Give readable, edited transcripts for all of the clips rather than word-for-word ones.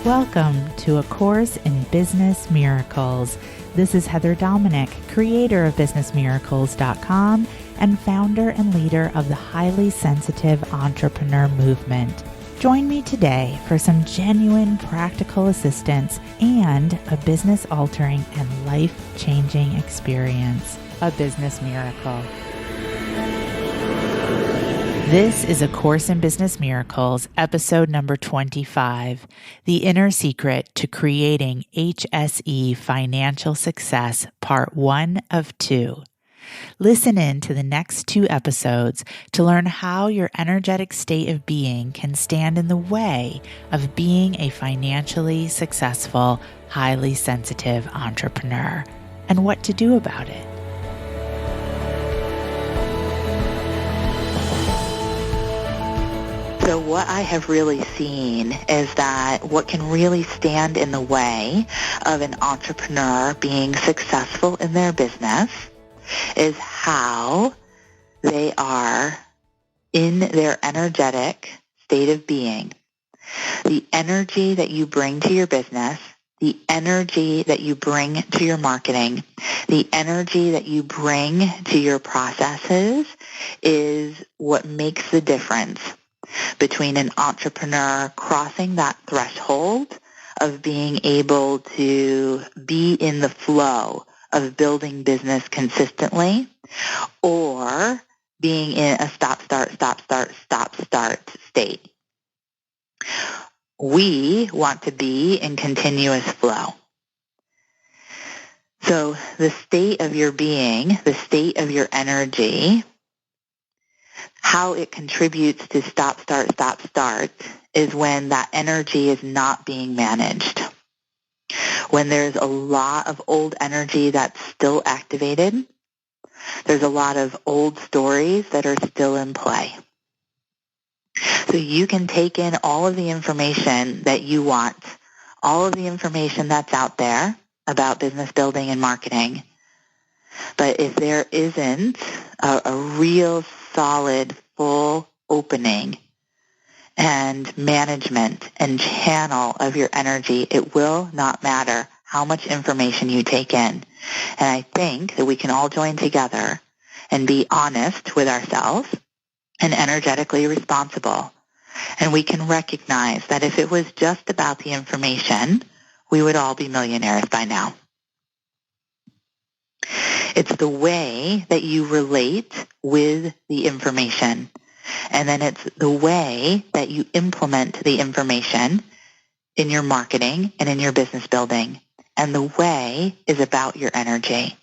Welcome to A Course in Business Miracles. This is Heather Dominick, creator of businessmiracles.com and founder and leader of the highly sensitive entrepreneur movement. Join me today for some genuine practical assistance and a business-altering and life-changing experience, a business miracle. This is A Course in Business Miracles, episode number 25, The Inner Secret to Creating HSE Financial Success, part 1 of 2. Listen in to the next 2 episodes to learn how your energetic state of being can stand in the way of being a financially successful, highly sensitive entrepreneur, and what to do about it. So what I have really seen is that what can really stand in the way of an entrepreneur being successful in their business is how they are in their energetic state of being. The energy that you bring to your business, the energy that you bring to your marketing, the energy that you bring to your processes is what makes the difference between an entrepreneur crossing that threshold of being able to be in the flow of building business consistently or being in a stop-start state. We want to be in continuous flow. So the state of your being, the state of your energy, how it contributes to stop-start is when that energy is not being managed. When there's a lot of old energy that's still activated, there's a lot of old stories that are still in play. So you can take in all of the information that you want, all of the information that's out there about business building and marketing. But if there isn't a real solid, full opening and management and channel of your energy, it will not matter how much information you take in. And I think that we can all join together and be honest with ourselves and energetically responsible. And we can recognize that if it was just about the information, we would all be millionaires by now. It's the way that you relate with the information. And then it's the way that you implement the information in your marketing and in your business building. And the way is about your energy.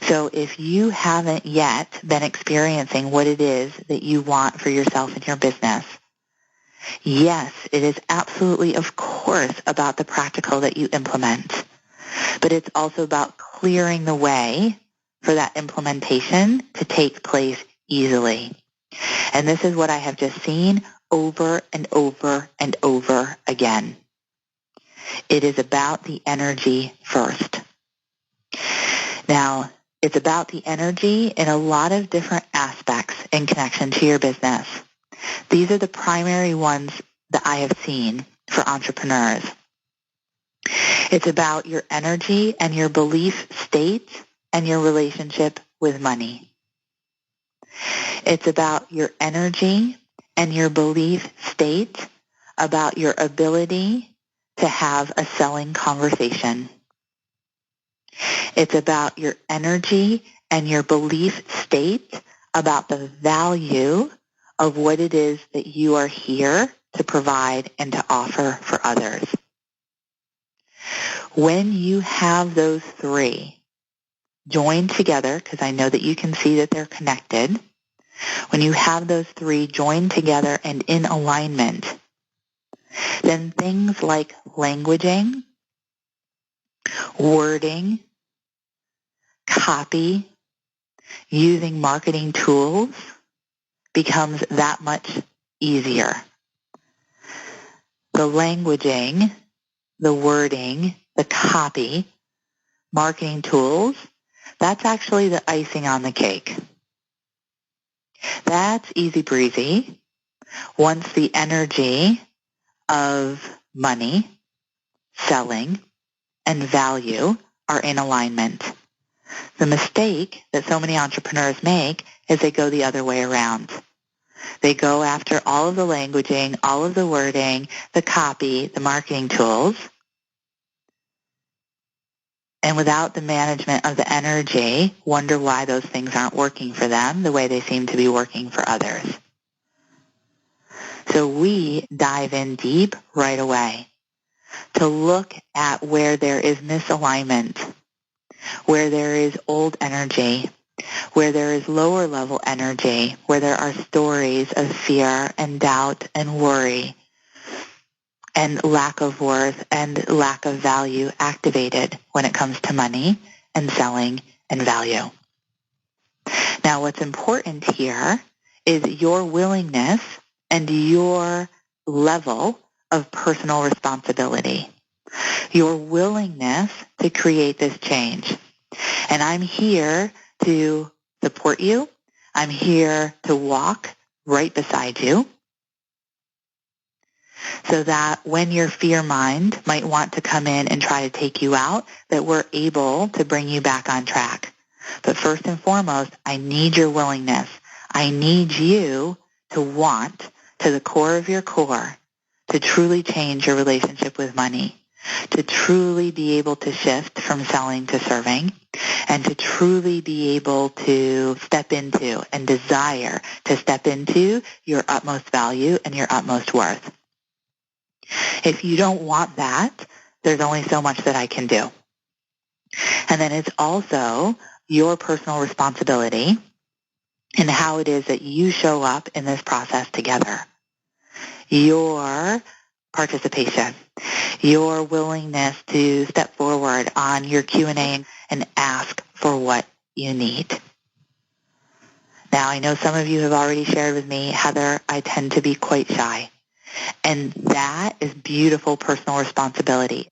So if you haven't yet been experiencing what it is that you want for yourself and your business, yes, it is absolutely, of course, about the practical that you implement. But it's also about clearing the way for that implementation to take place easily. And this is what I have just seen over and over and over again. It is about the energy first. Now, it's about the energy in a lot of different aspects in connection to your business. These are the primary ones that I have seen for entrepreneurs. It's about your energy and your belief state and your relationship with money. It's about your energy and your belief state about your ability to have a selling conversation. It's about your energy and your belief state about the value of what it is that you are here to provide and to offer for others. When you have those three joined together, because I know that you can see that they're connected, when you have those three joined together and in alignment, then things like languaging, wording, copy, using marketing tools becomes that much easier. The languaging, the wording, the copy, marketing tools, that's actually the icing on the cake. That's easy breezy once the energy of money, selling, and value are in alignment. The mistake that so many entrepreneurs make is they go the other way around. They go after all of the languaging, all of the wording, the copy, the marketing tools, and without the management of the energy, wonder why those things aren't working for them the way they seem to be working for others. So we dive in deep right away to look at where there is misalignment, where there is old energy, where there is lower level energy, where there are stories of fear and doubt and worry and lack of worth and lack of value activated when it comes to money and selling and value. Now, what's important here is your willingness and your level of personal responsibility, your willingness to create this change. And I'm here to support you. I'm here to walk right beside you so that when your fear mind might want to come in and try to take you out, that we're able to bring you back on track. But first and foremost, I need your willingness. I need you to want, to the core of your core, to truly change your relationship with money, to truly be able to shift from selling to serving, and to truly be able to step into and desire to step into your utmost value and your utmost worth. If you don't want that, there's only so much that I can do. And then it's also your personal responsibility in how it is that you show up in this process together. Your participation, your willingness to step forward on your Q&A and ask for what you need. Now, I know some of you have already shared with me, Heather, I tend to be quite shy. And that is beautiful personal responsibility.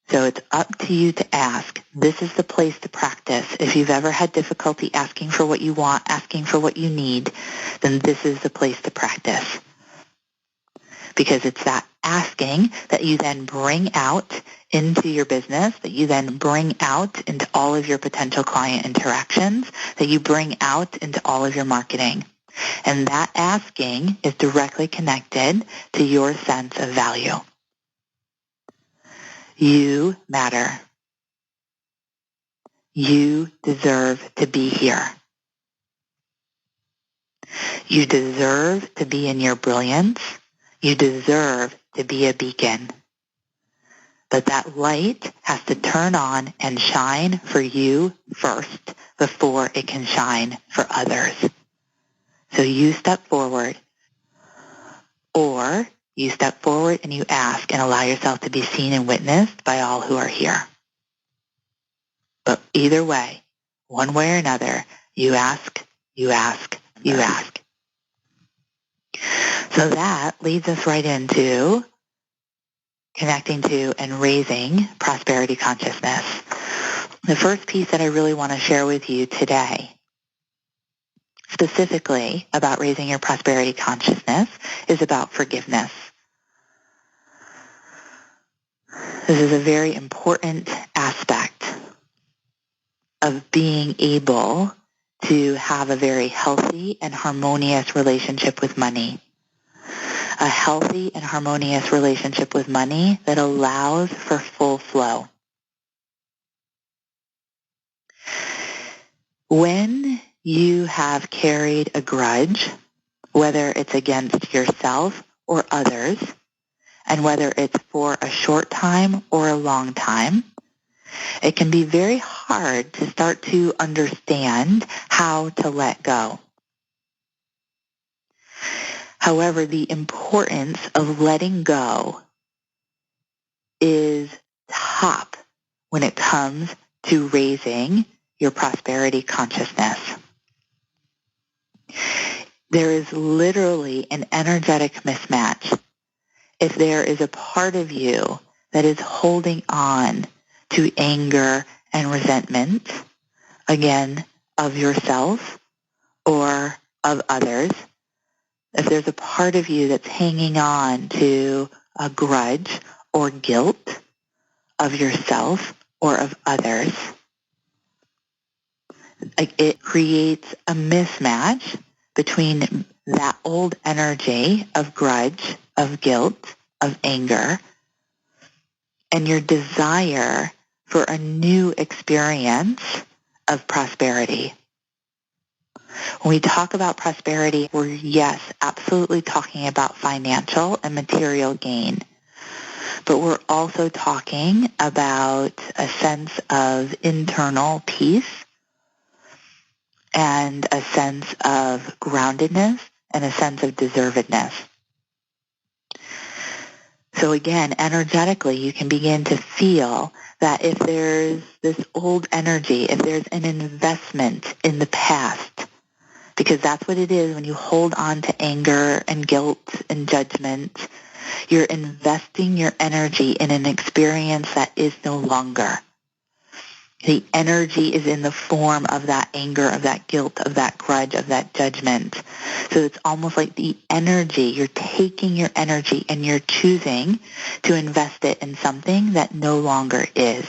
So it's up to you to ask. This is the place to practice. If you've ever had difficulty asking for what you want, asking for what you need, then this is the place to practice. Because it's that asking that you then bring out into your business, that you then bring out into all of your potential client interactions, that you bring out into all of your marketing. And that asking is directly connected to your sense of value. You matter. You deserve to be here. You deserve to be in your brilliance. You deserve to be a beacon. But that light has to turn on and shine for you first before it can shine for others. So you step forward, or you step forward and you ask and allow yourself to be seen and witnessed by all who are here. But either way, one way or another, you ask, you ask, you ask. So that leads us right into connecting to and raising prosperity consciousness. The first piece that I really want to share with you today, specifically about raising your prosperity consciousness, is about forgiveness. This is a very important aspect of being able to have a very healthy and harmonious relationship with money. A healthy and harmonious relationship with money that allows for full flow. When you have carried a grudge, whether it's against yourself or others, and whether it's for a short time or a long time, it can be very hard to start to understand how to let go. However, the importance of letting go is top when it comes to raising your prosperity consciousness. There is literally an energetic mismatch. If there is a part of you that is holding on to anger and resentment, again, of yourself or of others, If there's a part of you that's hanging on to a grudge or guilt of yourself or of others, it creates a mismatch between that old energy of grudge, of guilt, of anger, and your desire for a new experience of prosperity. When we talk about prosperity, we're, yes, absolutely talking about financial and material gain. But we're also talking about a sense of internal peace and a sense of groundedness and a sense of deservedness. So again, energetically, you can begin to feel that if there's this old energy, if there's an investment in the past, because that's what it is when you hold on to anger and guilt and judgment, you're investing your energy in an experience that is no longer. The energy is in the form of that anger, of that guilt, of that grudge, of that judgment. So it's almost like the energy, you're taking your energy and you're choosing to invest it in something that no longer is.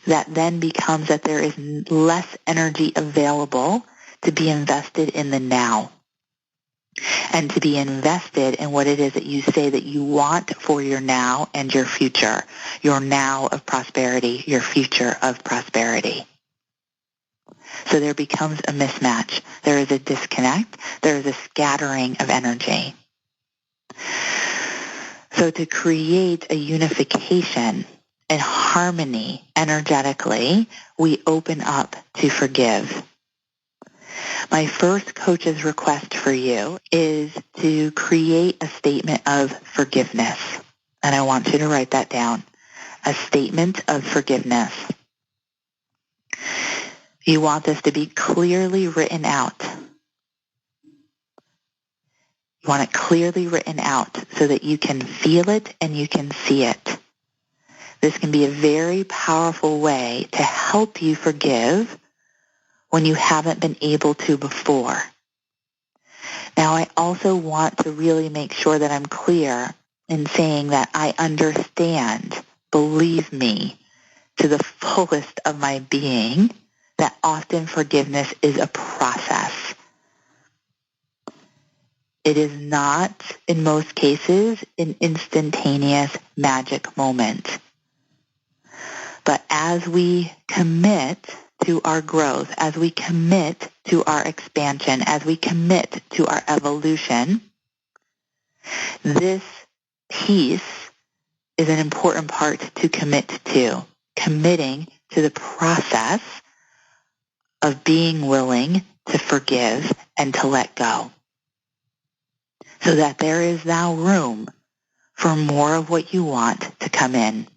That then becomes that there is less energy available to be invested in the now and to be invested in what it is that you say that you want for your now and your future, your now of prosperity, your future of prosperity. So there becomes a mismatch. There is a disconnect. There is a scattering of energy. So to create a unification and harmony energetically, we open up to forgive. My first coach's request for you is to create a statement of forgiveness. And I want you to write that down. A statement of forgiveness. You want this to be clearly written out. You want it clearly written out so that you can feel it and you can see it. This can be a very powerful way to help you forgive when you haven't been able to before. Now, I also want to really make sure that I'm clear in saying that I understand, believe me, to the fullest of my being, that often forgiveness is a process. It is not, in most cases, an instantaneous magic moment. But as we commit to our growth, as we commit to our expansion, as we commit to our evolution, this piece is an important part to commit to, committing to the process of being willing to forgive and to let go, so that there is now room for more of what you want to come in.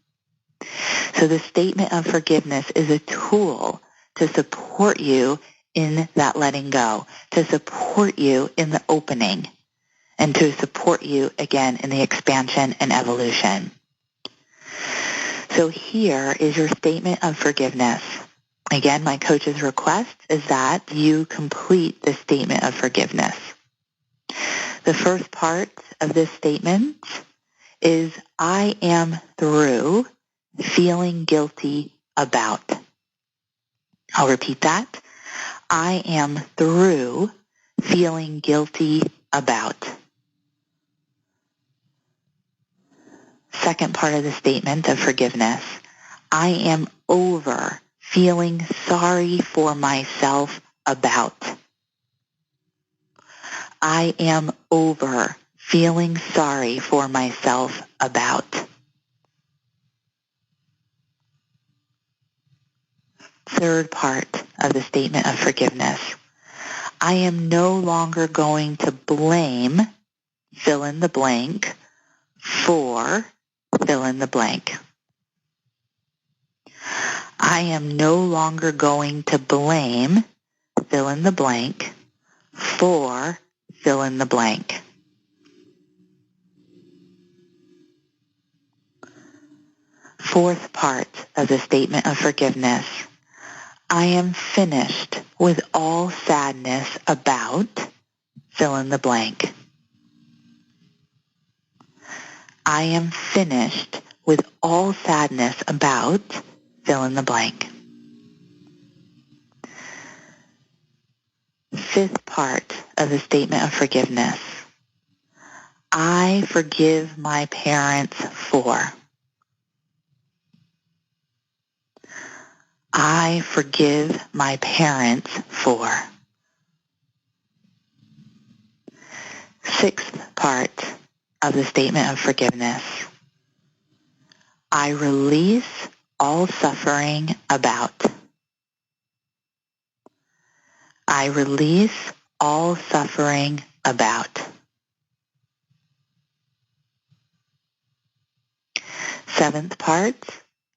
So the statement of forgiveness is a tool to support you in that letting go, to support you in the opening, and to support you, again, in the expansion and evolution. So here is your statement of forgiveness. Again, my coach's request is that you complete the statement of forgiveness. The first part of this statement is, I am through feeling guilty about. I'll repeat that. I am through feeling guilty about. Second part of the statement of forgiveness. I am over feeling sorry for myself about. I am over feeling sorry for myself about. Third part of the statement of forgiveness. I am no longer going to blame, fill in the blank, for fill in the blank. I am no longer going to blame, fill in the blank, for fill in the blank. Fourth part of the statement of forgiveness. I am finished with all sadness about, fill in the blank. I am finished with all sadness about fill in the blank. Fifth part of the statement of forgiveness. I forgive my parents for. I forgive my parents for. Sixth part of the statement of forgiveness. I release all suffering about. I release all suffering about. Seventh part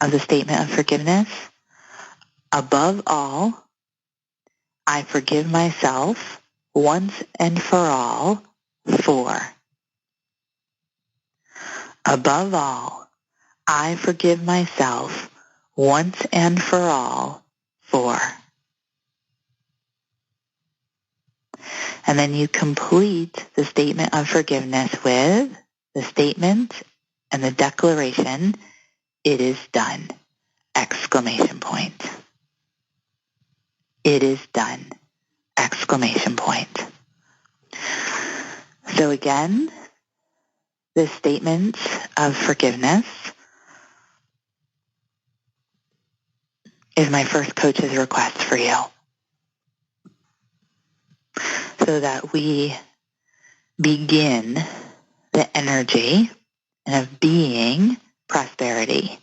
of the statement of forgiveness. Above all, I forgive myself once and for all for. Above all, I forgive myself once and for all for. And then you complete the statement of forgiveness with the statement and the declaration, it is done! Exclamation point. It is done! Exclamation point. So again, the statement of forgiveness is my first coach's request for you, so that we begin the energy of being prosperity.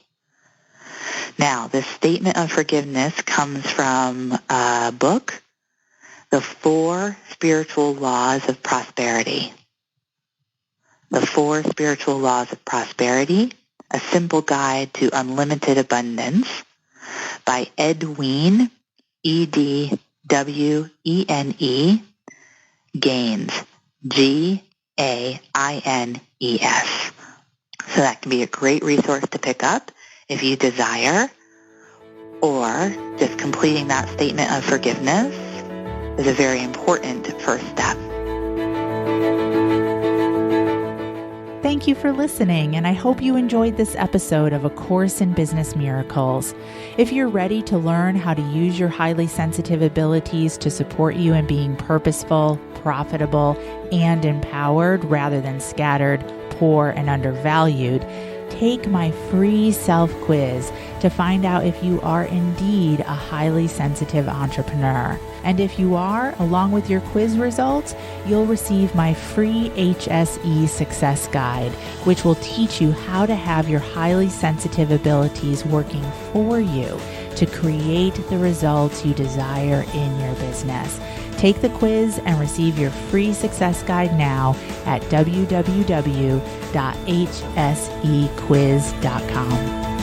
Now, the statement of forgiveness comes from a book, The 4 Spiritual Laws of Prosperity. The 4 Spiritual Laws of Prosperity, A Simple Guide to Unlimited Abundance by Edwene, Edwene, Gaines, Gaines. So that can be a great resource to pick up if you desire, or just completing that statement of forgiveness is a very important first step. Thank you for listening, and I hope you enjoyed this episode of A Course in Business Miracles. If you're ready to learn how to use your highly sensitive abilities to support you in being purposeful, profitable, and empowered rather than scattered, poor, and undervalued, take my free self-quiz to find out if you are indeed a highly sensitive entrepreneur. And if you are, along with your quiz results, you'll receive my free HSE Success Guide, which will teach you how to have your highly sensitive abilities working for you to create the results you desire in your business. Take the quiz and receive your free success guide now at www.hsequiz.com.